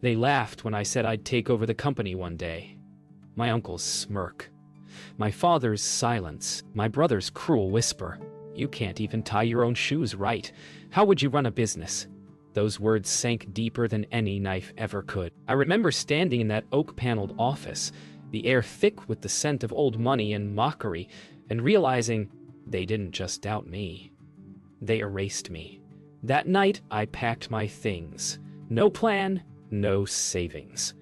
They laughed when I said I'd take over the company one day. My uncle's smirk. My father's silence. My brother's cruel whisper. You can't even tie your own shoes right. How would you run a business? Those words sank deeper than any knife ever could. I remember standing in that oak-paneled office, the air thick with the scent of old money and mockery, and realizing they didn't just doubt me. They erased me. That night, I packed my things. No plan, no savings.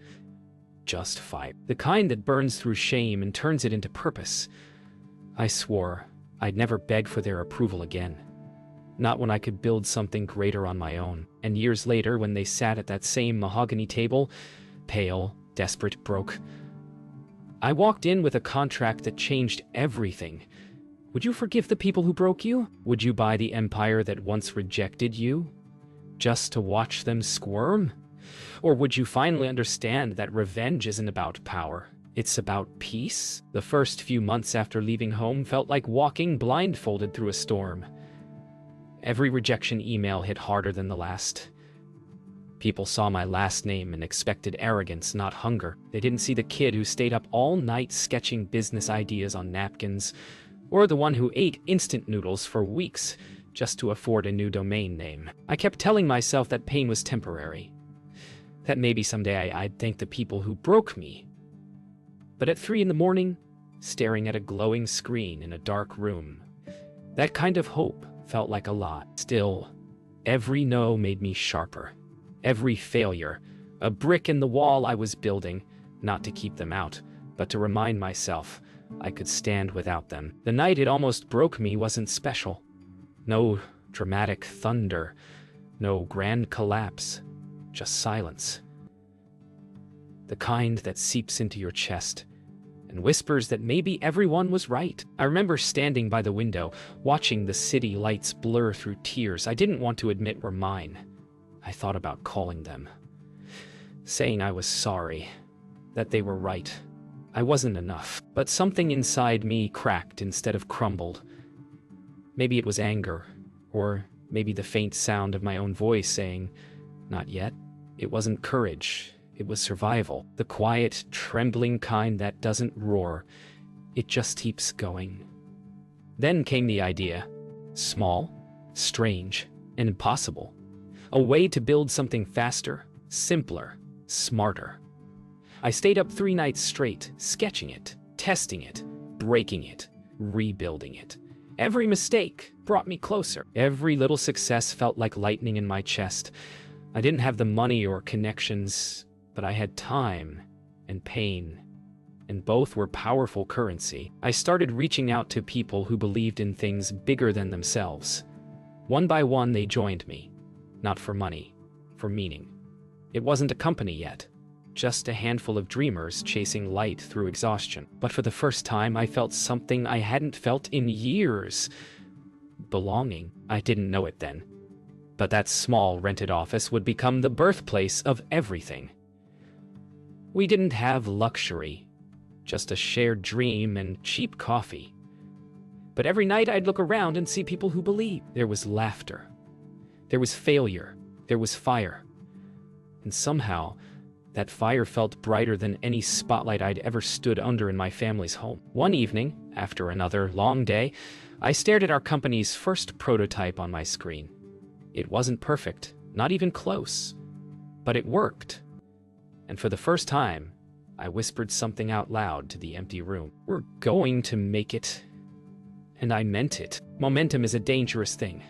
Just fire. The kind that burns through shame and turns it into purpose. I swore I'd never beg for their approval again. Not when I could build something greater on my own. And years later, when they sat at that same mahogany table, pale, desperate, broke, I walked in with a contract that changed everything. Would you forgive the people who broke you? Would you buy the empire that once rejected you, just to watch them squirm? Or would you finally understand that revenge isn't about power? It's about peace? The first few months after leaving home felt like walking blindfolded through a storm. Every rejection email hit harder than the last. People saw my last name and expected arrogance, not hunger. They didn't see the kid who stayed up all night sketching business ideas on napkins, or the one who ate instant noodles for weeks just to afford a new domain name. I kept telling myself that pain was temporary, that maybe someday I'd thank the people who broke me. But at 3 a.m, staring at a glowing screen in a dark room, that kind of hope felt like a lot. Still, every no made me sharper. Every failure, a brick in the wall I was building, not to keep them out, but to remind myself I could stand without them. The night it almost broke me wasn't special. No dramatic thunder, no grand collapse, just silence. The kind that seeps into your chest and whispers that maybe everyone was right. I remember standing by the window, watching the city lights blur through tears I didn't want to admit were mine. I thought about calling them, saying I was sorry, that they were right. I wasn't enough, but something inside me cracked instead of crumbled. Maybe it was anger, or maybe the faint sound of my own voice saying, "Not yet." It wasn't courage. It was survival, the quiet, trembling kind that doesn't roar. It just keeps going. Then came the idea. Small, strange, and impossible. A way to build something faster, simpler, smarter. I stayed up 3 nights straight, sketching it, testing it, breaking it, rebuilding it. Every mistake brought me closer. Every little success felt like lightning in my chest. I didn't have the money or connections, but I had time and pain, and both were powerful currency. I started reaching out to people who believed in things bigger than themselves. One by one, they joined me, not for money, for meaning. It wasn't a company yet, just a handful of dreamers chasing light through exhaustion. But for the first time, I felt something I hadn't felt in years. Belonging. I didn't know it then, but that small rented office would become the birthplace of everything. We didn't have luxury, just a shared dream and cheap coffee. But every night I'd look around and see people who believed. There was laughter. There was failure. There was fire. And somehow, that fire felt brighter than any spotlight I'd ever stood under in my family's home. One evening, after another long day, I stared at our company's first prototype on my screen. It wasn't perfect, not even close, but it worked. And for the first time, I whispered something out loud to the empty room. We're going to make it. And I meant it. Momentum is a dangerous thing.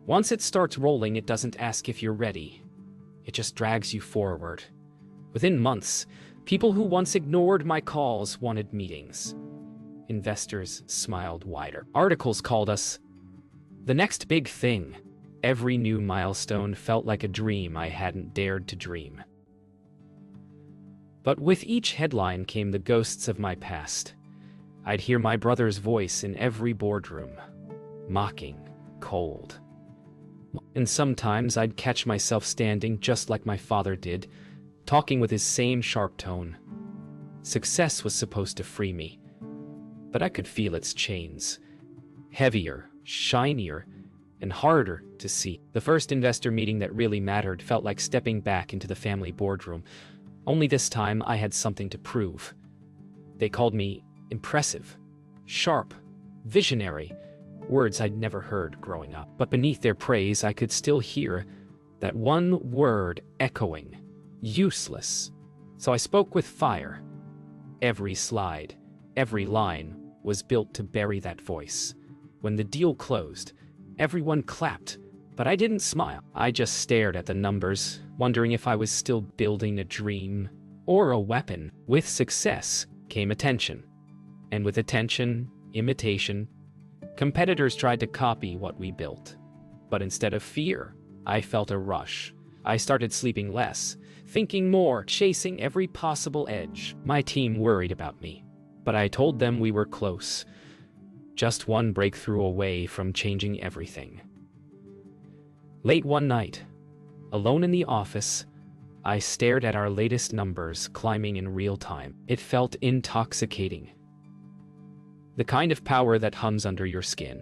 Once it starts rolling, it doesn't ask if you're ready. It just drags you forward. Within months, people who once ignored my calls wanted meetings. Investors smiled wider. Articles called us the next big thing. Every new milestone felt like a dream I hadn't dared to dream. But with each headline came the ghosts of my past. I'd hear my brother's voice in every boardroom, mocking, cold. And sometimes I'd catch myself standing just like my father did, talking with his same sharp tone. Success was supposed to free me, but I could feel its chains. Heavier, shinier, and harder to see. The first investor meeting that really mattered felt like stepping back into the family boardroom. Only this time I had something to prove. They called me impressive, sharp, visionary, words I'd never heard growing up. But beneath their praise, I could still hear that one word echoing: useless. So I spoke with fire. Every slide, every line was built to bury that voice. When the deal closed, everyone clapped, but I didn't smile. I just stared at the numbers, wondering if I was still building a dream or a weapon. With success came attention, and with attention, imitation. Competitors tried to copy what we built, but instead of fear, I felt a rush. I started sleeping less, thinking more, chasing every possible edge. My team worried about me, but I told them we were close. Just one breakthrough away from changing everything. Late one night, alone in the office, I stared at our latest numbers climbing in real time. It felt intoxicating. The kind of power that hums under your skin.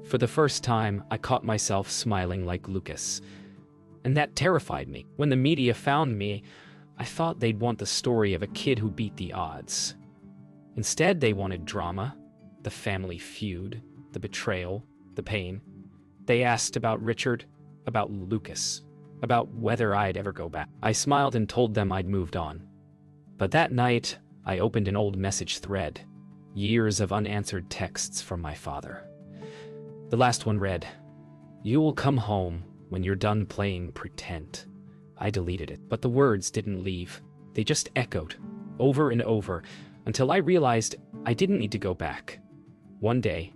For the first time, I caught myself smiling like Lucas, and that terrified me. When the media found me, I thought they'd want the story of a kid who beat the odds. Instead, they wanted drama, the family feud, the betrayal, the pain. They asked about Richard, about Lucas, about whether I'd ever go back. I smiled and told them I'd moved on. But that night, I opened an old message thread. Years of unanswered texts from my father. The last one read, "You will come home when you're done playing pretend." I deleted it, but the words didn't leave. They just echoed, over and over, until I realized I didn't need to go back. One day,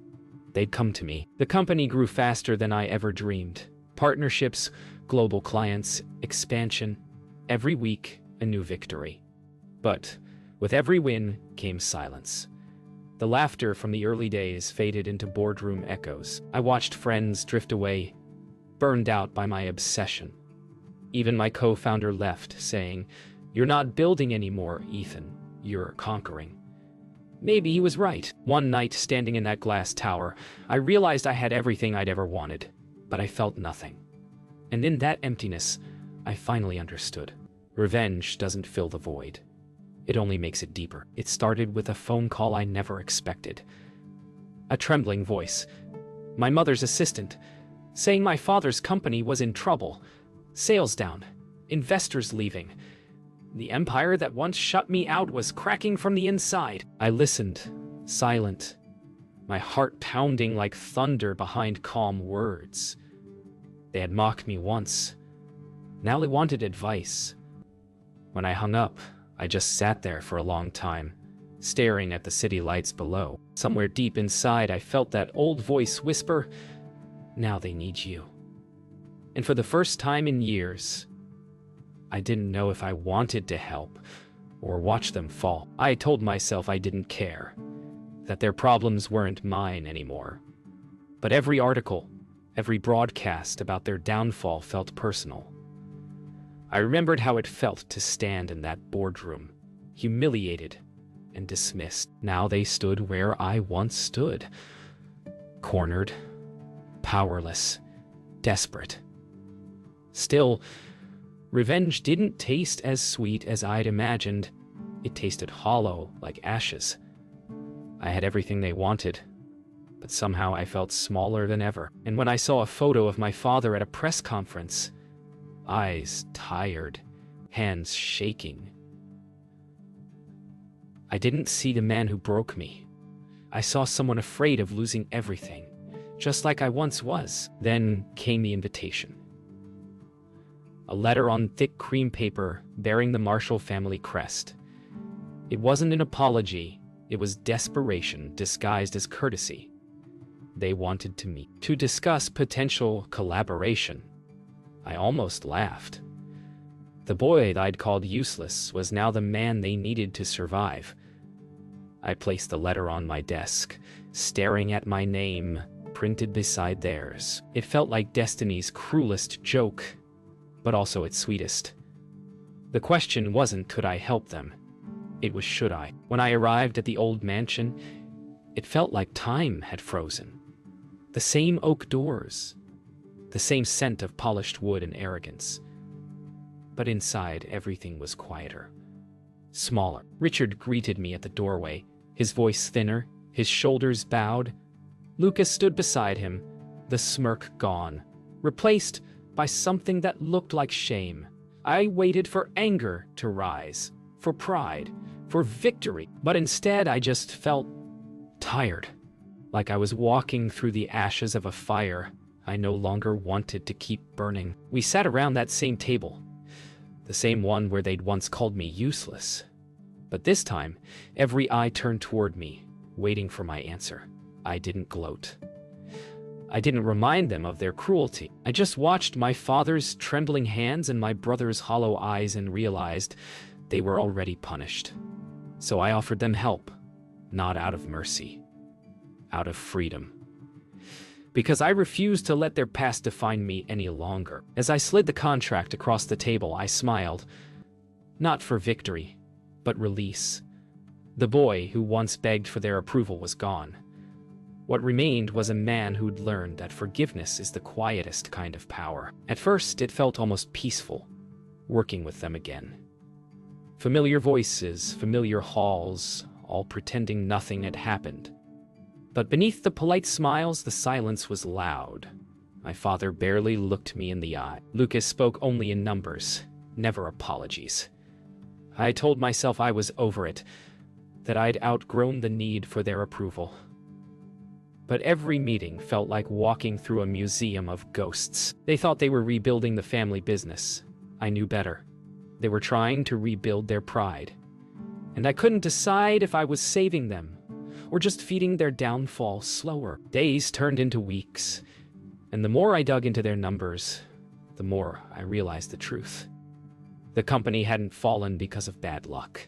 they'd come to me. The company grew faster than I ever dreamed. Partnerships, global clients, expansion. Every week, a new victory. But with every win came silence. The laughter from the early days faded into boardroom echoes. I watched friends drift away, burned out by my obsession. Even my co-founder left, saying, "You're not building anymore, Ethan. You're conquering." Maybe he was right. One night, standing in that glass tower, I realized I had everything I'd ever wanted, but I felt nothing. And in that emptiness, I finally understood. Revenge doesn't fill the void. It only makes it deeper. It started with a phone call I never expected. A trembling voice, my mother's assistant, saying my father's company was in trouble. Sales down, investors leaving. The empire that once shut me out was cracking from the inside. I listened, silent, my heart pounding like thunder behind calm words. They had mocked me once. Now they wanted advice. When I hung up, I just sat there for a long time, staring at the city lights below. Somewhere deep inside, I felt that old voice whisper, "Now they need you." And for the first time in years, I didn't know if I wanted to help or watch them fall. I told myself I didn't care, that their problems weren't mine anymore. But every article, every broadcast about their downfall felt personal. I remembered how it felt to stand in that boardroom, humiliated and dismissed. Now they stood where I once stood, cornered, powerless, desperate. Still, revenge didn't taste as sweet as I'd imagined. It tasted hollow, like ashes. I had everything they wanted, but somehow I felt smaller than ever. And when I saw a photo of my father at a press conference, eyes tired, hands shaking, I didn't see the man who broke me. I saw someone afraid of losing everything, just like I once was. Then came the invitation. A letter on thick cream paper bearing the Marshall family crest. It wasn't an apology, it was desperation disguised as courtesy. They wanted to meet, to discuss potential collaboration. I almost laughed. The boy I'd called useless was now the man they needed to survive. I placed the letter on my desk, staring at my name printed beside theirs. It felt like destiny's cruelest joke, but also its sweetest. The question wasn't could I help them, it was should I. When I arrived at the old mansion, it felt like time had frozen. The same oak doors, the same scent of polished wood and arrogance. But inside, everything was quieter, smaller. Richard greeted me at the doorway, his voice thinner, his shoulders bowed. Lucas stood beside him, the smirk gone, replaced by something that looked like shame. I waited for anger to rise, for pride, for victory, but instead I just felt tired, like I was walking through the ashes of a fire I no longer wanted to keep burning. We sat around that same table, the same one where they'd once called me useless. But this time, every eye turned toward me, waiting for my answer. I didn't gloat. I didn't remind them of their cruelty. I just watched my father's trembling hands and my brother's hollow eyes and realized they were already punished. So I offered them help, not out of mercy, out of freedom. Because I refused to let their past define me any longer. As I slid the contract across the table, I smiled, not for victory, but release. The boy who once begged for their approval was gone. What remained was a man who'd learned that forgiveness is the quietest kind of power. At first, it felt almost peaceful, working with them again. Familiar voices, familiar halls, all pretending nothing had happened. But beneath the polite smiles, the silence was loud. My father barely looked me in the eye. Lucas spoke only in numbers, never apologies. I told myself I was over it, that I'd outgrown the need for their approval. But every meeting felt like walking through a museum of ghosts. They thought they were rebuilding the family business. I knew better. They were trying to rebuild their pride. And I couldn't decide if I was saving them or just feeding their downfall slower. Days turned into weeks, and the more I dug into their numbers, the more I realized the truth. The company hadn't fallen because of bad luck.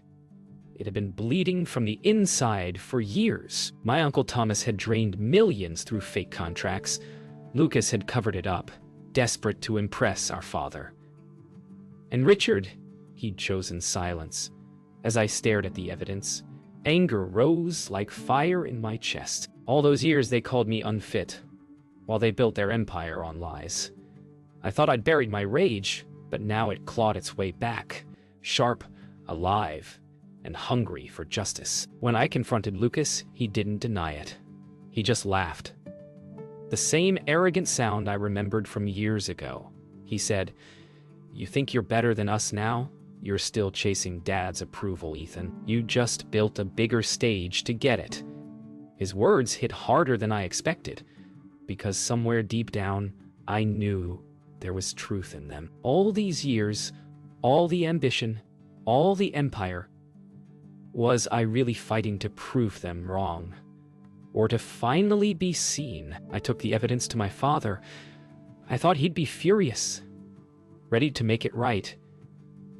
It had been bleeding from the inside for years. My Uncle Thomas had drained millions through fake contracts. Lucas had covered it up, desperate to impress our father. And Richard, he'd chosen silence. As I stared at the evidence, anger rose like fire in my chest. All those years they called me unfit, while they built their empire on lies. I thought I'd buried my rage, but now it clawed its way back, sharp, alive, and hungry for justice. When I confronted Lucas, he didn't deny it. He just laughed. The same arrogant sound I remembered from years ago. He said, "You think you're better than us now? You're still chasing Dad's approval, Ethan. You just built a bigger stage to get it." His words hit harder than I expected, because somewhere deep down, I knew there was truth in them. All these years, all the ambition, all the empire, was I really fighting to prove them wrong? Or to finally be seen? I took the evidence to my father. I thought he'd be furious, ready to make it right.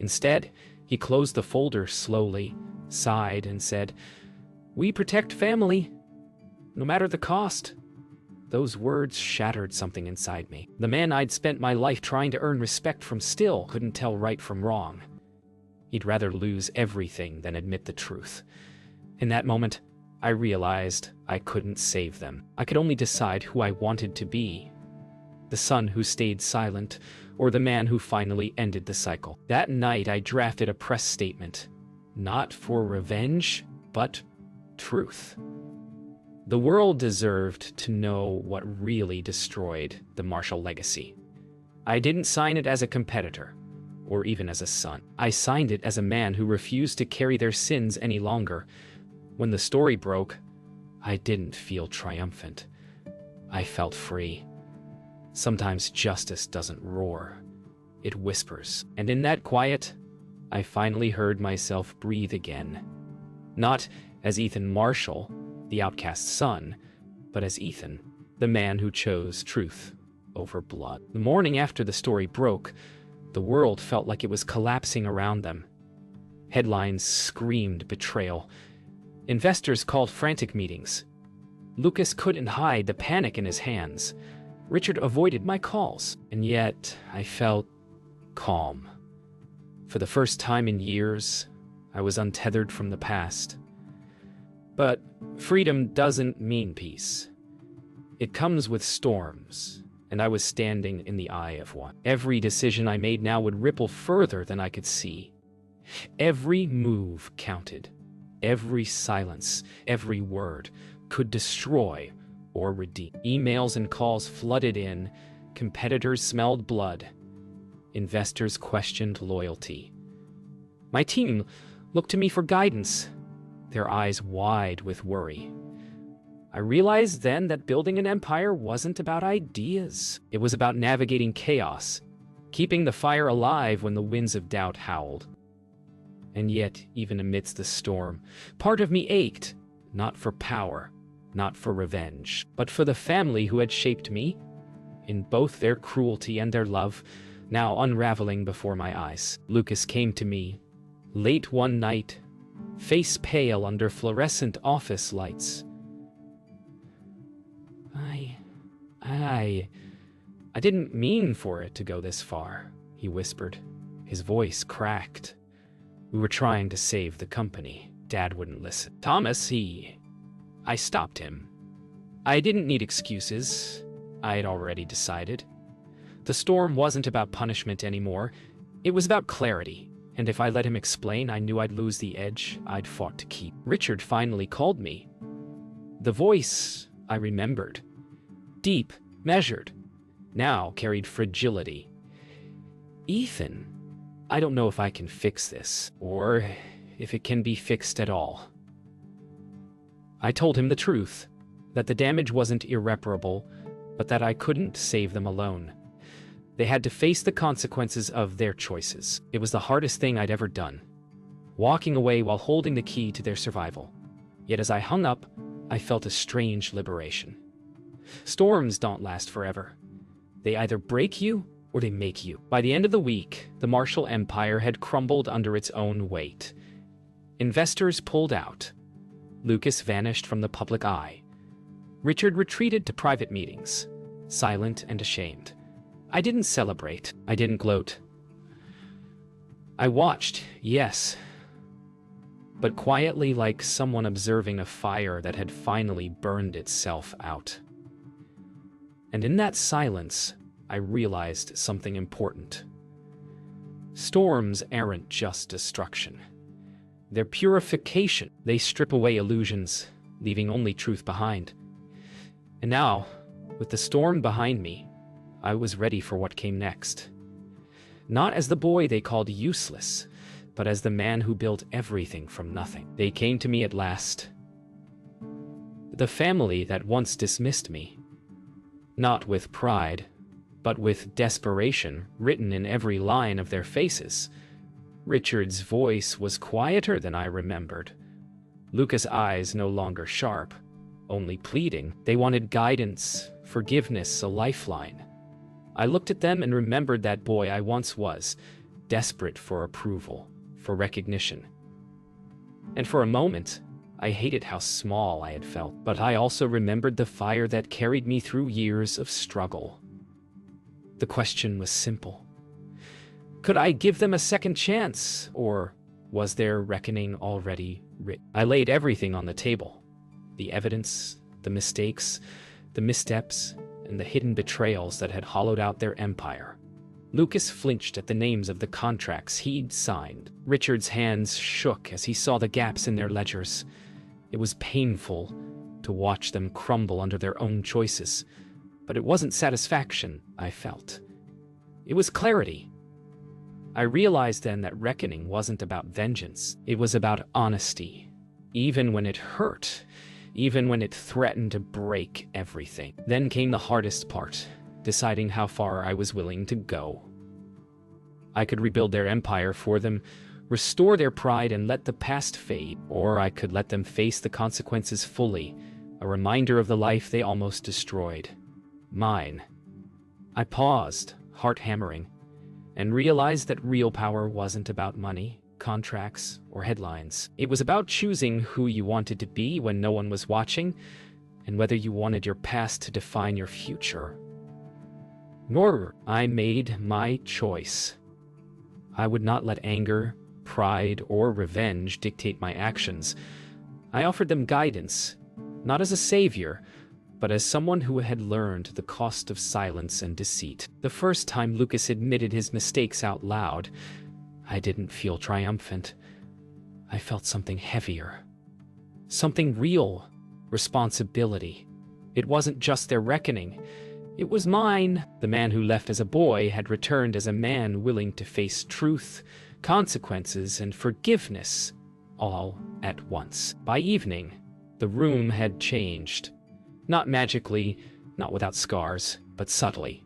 Instead, he closed the folder slowly, sighed, and said, "We protect family, no matter the cost." Those words shattered something inside me. The man I'd spent my life trying to earn respect from still couldn't tell right from wrong. He'd rather lose everything than admit the truth. In that moment, I realized I couldn't save them. I could only decide who I wanted to be. The son who stayed silent, or the man who finally ended the cycle. That night, I drafted a press statement. Not for revenge, but truth. The world deserved to know what really destroyed the Marshall legacy. I didn't sign it as a competitor, or even as a son. I signed it as a man who refused to carry their sins any longer. When the story broke, I didn't feel triumphant. I felt free. Sometimes justice doesn't roar. It whispers. And in that quiet, I finally heard myself breathe again. Not as Ethan Marshall, the outcast son, but as Ethan, the man who chose truth over blood. The morning after the story broke, the world felt like it was collapsing around them. Headlines screamed betrayal. Investors called frantic meetings. Lucas couldn't hide the panic in his hands. Richard avoided my calls, and yet I felt calm. For the first time in years, I was untethered from the past. But freedom doesn't mean peace. It comes with storms, and I was standing in the eye of one. Every decision I made now would ripple further than I could see. Every move counted. Every silence, every word could destroy or redeem. Emails and calls flooded in. Competitors smelled blood. Investors questioned loyalty. My team looked to me for guidance, their eyes wide with worry. I realized then that building an empire wasn't about ideas. It was about navigating chaos, keeping the fire alive when the winds of doubt howled. And yet, even amidst the storm, part of me ached, not for power, not for revenge, but for the family who had shaped me, in both their cruelty and their love, now unraveling before my eyes. Lucas came to me, late one night, face pale under fluorescent office lights. I didn't mean for it to go this far, he whispered. His voice cracked. We were trying to save the company. Dad wouldn't listen. Thomas, I stopped him. I didn't need excuses. I had already decided. The storm wasn't about punishment anymore. It was about clarity. And if I let him explain, I knew I'd lose the edge I'd fought to keep. Richard finally called me. The voice I remembered. Deep, measured, now carried fragility. Ethan, I don't know if I can fix this, or if it can be fixed at all. I told him the truth, that the damage wasn't irreparable, but that I couldn't save them alone. They had to face the consequences of their choices. It was the hardest thing I'd ever done, walking away while holding the key to their survival. Yet as I hung up, I felt a strange liberation. Storms don't last forever. They either break you or they make you. By the end of the week, the Marshall Empire had crumbled under its own weight. Investors pulled out. Lucas vanished from the public eye. Richard retreated to private meetings, silent and ashamed. I didn't celebrate. I didn't gloat. I watched, yes, but quietly, like someone observing a fire that had finally burned itself out. And in that silence, I realized something important. Storms aren't just destruction. They're purification. They strip away illusions, leaving only truth behind. And now, with the storm behind me, I was ready for what came next. Not as the boy they called useless, but as the man who built everything from nothing. They came to me at last. The family that once dismissed me. Not with pride, but with desperation written in every line of their faces. Richard's voice was quieter than I remembered. Lucas' eyes no longer sharp, only pleading. They wanted guidance, forgiveness, a lifeline. I looked at them and remembered that boy I once was, desperate for approval, for recognition. And for a moment, I hated how small I had felt, but I also remembered the fire that carried me through years of struggle. The question was simple. Could I give them a second chance, or was their reckoning already written? I laid everything on the table. The evidence, the mistakes, the missteps, and the hidden betrayals that had hollowed out their empire. Lucas flinched at the names of the contracts he'd signed. Richard's hands shook as he saw the gaps in their ledgers. It was painful to watch them crumble under their own choices, but it wasn't satisfaction I felt. It was clarity. I realized then that reckoning wasn't about vengeance. It was about honesty, even when it hurt, even when it threatened to break everything. Then came the hardest part, deciding how far I was willing to go. I could rebuild their empire for them, restore their pride and let the past fade, or I could let them face the consequences fully, a reminder of the life they almost destroyed. Mine. I paused, heart hammering, and realized that real power wasn't about money, contracts, or headlines. It was about choosing who you wanted to be when no one was watching, and whether you wanted your past to define your future. Nor I made my choice. I would not let anger, pride, or revenge dictate my actions. I offered them guidance, not as a savior, but as someone who had learned the cost of silence and deceit. The first time Lucas admitted his mistakes out loud, I didn't feel triumphant. I felt something heavier. Something real. Responsibility. It wasn't just their reckoning. It was mine. The man who left as a boy had returned as a man willing to face truth, consequences, and forgiveness, all at once. By evening, the room had changed. Not magically, not without scars, but subtly.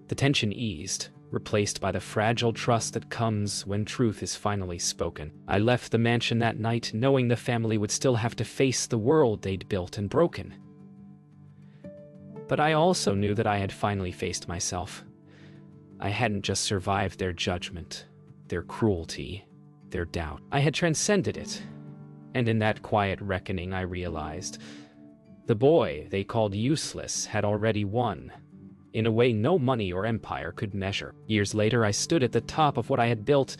The tension eased, replaced by the fragile trust that comes when truth is finally spoken. I left the mansion that night knowing the family would still have to face the world they'd built and broken. But I also knew that I had finally faced myself. I hadn't just survived their judgment, their cruelty, their doubt. I had transcended it. And in that quiet reckoning, I realized the boy they called useless had already won, in a way no money or empire could measure. Years later, I stood at the top of what I had built,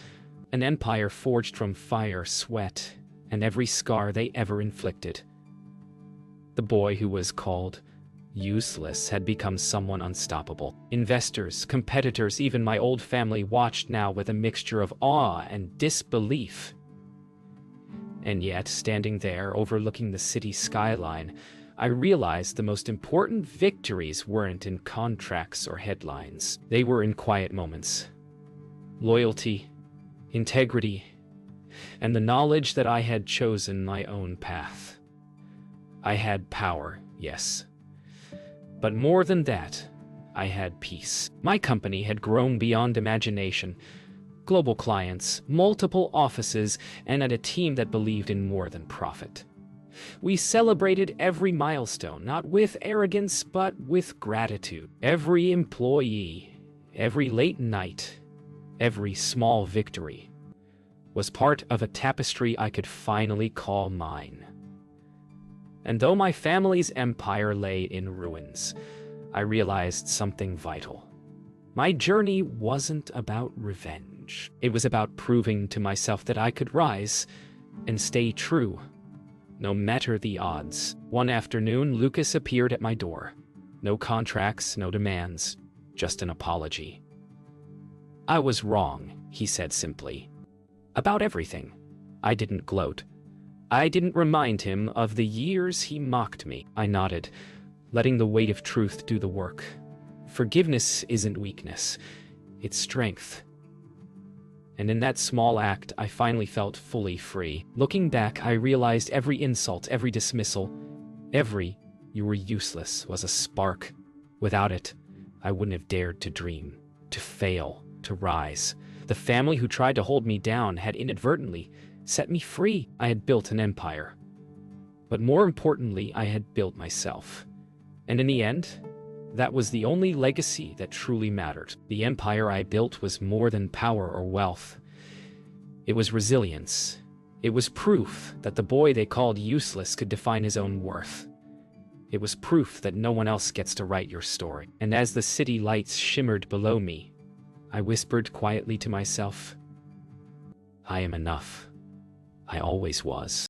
an empire forged from fire, sweat, and every scar they ever inflicted. The boy who was called useless had become someone unstoppable. Investors, competitors, even my old family watched now with a mixture of awe and disbelief. And yet, standing there, overlooking the city skyline, I realized the most important victories weren't in contracts or headlines. They were in quiet moments. Loyalty, integrity, and the knowledge that I had chosen my own path. I had power, yes. But more than that, I had peace. My company had grown beyond imagination. Global clients, multiple offices, and a team that believed in more than profit. We celebrated every milestone, not with arrogance, but with gratitude. Every employee, every late night, every small victory was part of a tapestry I could finally call mine. And though my family's empire lay in ruins, I realized something vital. My journey wasn't about revenge. It was about proving to myself that I could rise and stay true, no matter the odds. One afternoon, Lucas appeared at my door. No contracts, no demands, just an apology. I was wrong, he said simply. About everything. I didn't gloat. I didn't remind him of the years he mocked me. I nodded, letting the weight of truth do the work. Forgiveness isn't weakness, it's strength. And in that small act, I finally felt fully free. Looking back, I realized every insult, every dismissal, every "you were useless" was a spark. Without it, I wouldn't have dared to dream, to fail, to rise. The family who tried to hold me down had inadvertently set me free. I had built an empire. But more importantly, I had built myself. And in the end, that was the only legacy that truly mattered. The empire I built was more than power or wealth. It was resilience. It was proof that the boy they called useless could define his own worth. It was proof that no one else gets to write your story. And as the city lights shimmered below me, I whispered quietly to myself, I am enough. I always was.